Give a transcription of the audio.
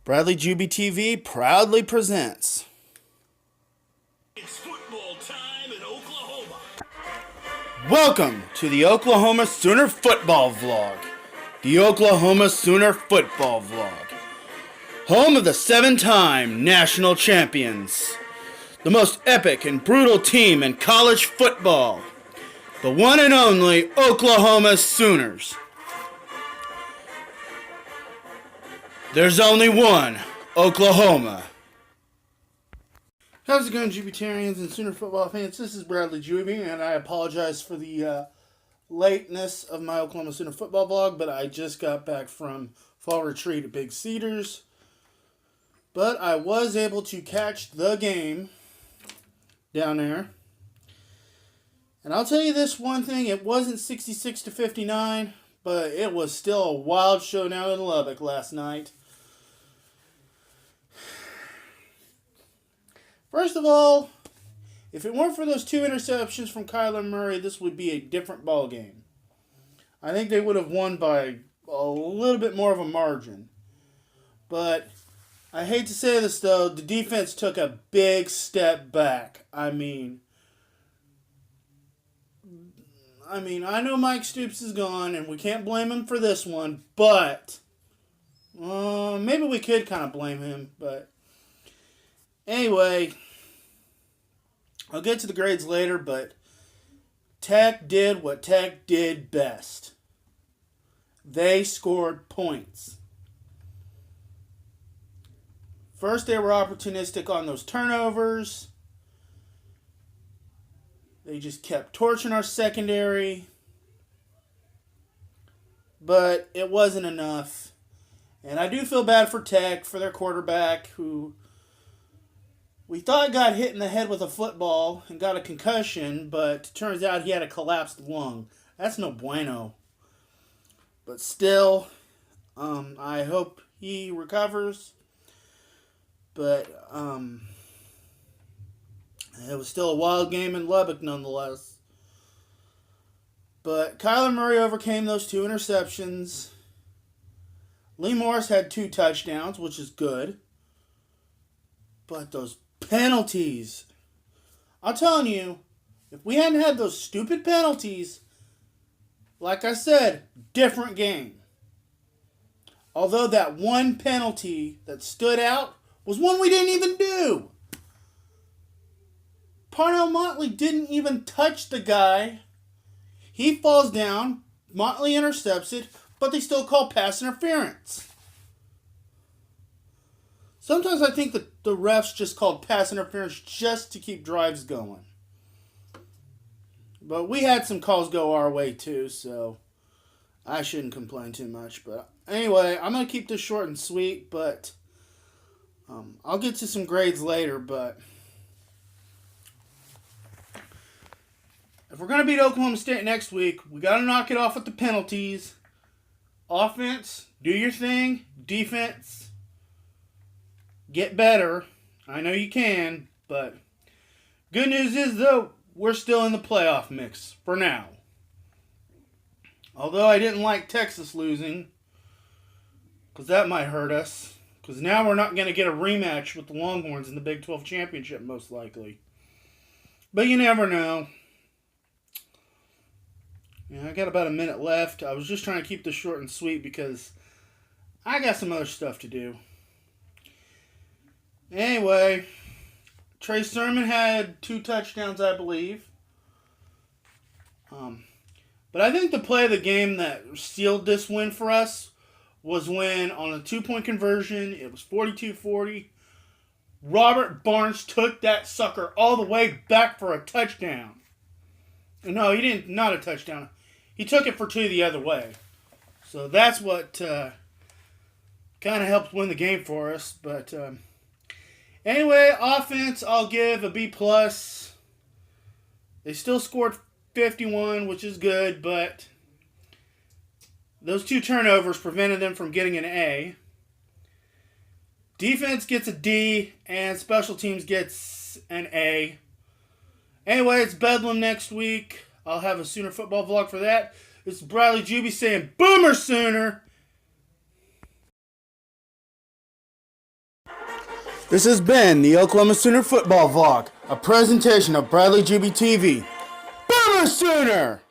Bradley Juby TV proudly presents. It's football time in Oklahoma. Welcome to the Oklahoma Sooner Football Vlog. The Oklahoma Sooner Football Vlog. Home of the 7-time national champions. The most epic and brutal team in college football. The one and only Oklahoma Sooners. There's only one Oklahoma. How's it going, Jupitarians and Sooner football fans? This is Bradley Juby, and I apologize for the lateness of my Oklahoma Sooner football vlog, but I just got back from fall retreat at Big Cedars. But I was able to catch the game down there. And I'll tell you this one thing, it wasn't 66-59, but it was still a wild showdown in Lubbock last night. First of all, if it weren't for those 2 interceptions from Kyler Murray, this would be a different ball game. I think they would have won by a little bit more of a margin. But I hate to say this, though, the defense took a big step back. I mean, I know Mike Stoops is gone, and we can't blame him for this one, but maybe we could kind of blame him, but anyway, I'll get to the grades later, but Tech did what Tech did best. They scored points. First, they were opportunistic on those turnovers. They just kept torching our secondary. But it wasn't enough. And I do feel bad for Tech, for their quarterback, who we thought got hit in the head with a football and got a concussion, but turns out he had a collapsed lung. That's no bueno. But still, I hope he recovers. But it was still a wild game in Lubbock nonetheless. But Kyler Murray overcame those 2 interceptions. Lee Morris had 2 touchdowns, which is good. But those penalties. I'm telling you, if we hadn't had those stupid penalties, like I said, different game. Although that one penalty that stood out was one we didn't even do. Parnell Motley didn't even touch the guy. He falls down, Motley intercepts it, but they still call pass interference. Sometimes I think that the refs just called pass interference just to keep drives going. But we had some calls go our way too, so I shouldn't complain too much. But anyway, I'm going to keep this short and sweet, but I'll get to some grades later. But if we're going to beat Oklahoma State next week, we got to knock it off with the penalties. Offense, do your thing. Defense, get better. I know you can, but good news is, though, we're still in the playoff mix for now. Although I didn't like Texas losing, because that might hurt us. Because now we're not going to get a rematch with the Longhorns in the Big 12 Championship, most likely. But you never know. Yeah, I got about a minute left. I was just trying to keep this short and sweet because I got some other stuff to do. Anyway, Trey Sermon had 2 touchdowns, I believe. But I think the play of the game that sealed this win for us was when, on a 2-point conversion, it was 42-40. Robert Barnes took that sucker all the way back for a touchdown. No, he didn't. Not a touchdown. He took it for 2 the other way. So that's what kind of helped win the game for us. But anyway, offense, I'll give a B+. They still scored 51, which is good, but those 2 turnovers prevented them from getting an A. Defense gets a D, and special teams gets an A. Anyway, it's Bedlam next week. I'll have a Sooner football vlog for that. This is Bradley Juby saying, Boomer Sooner! This has been the Oklahoma Sooner Football Vlog, a presentation of Bradley GB TV. Boomer Sooner!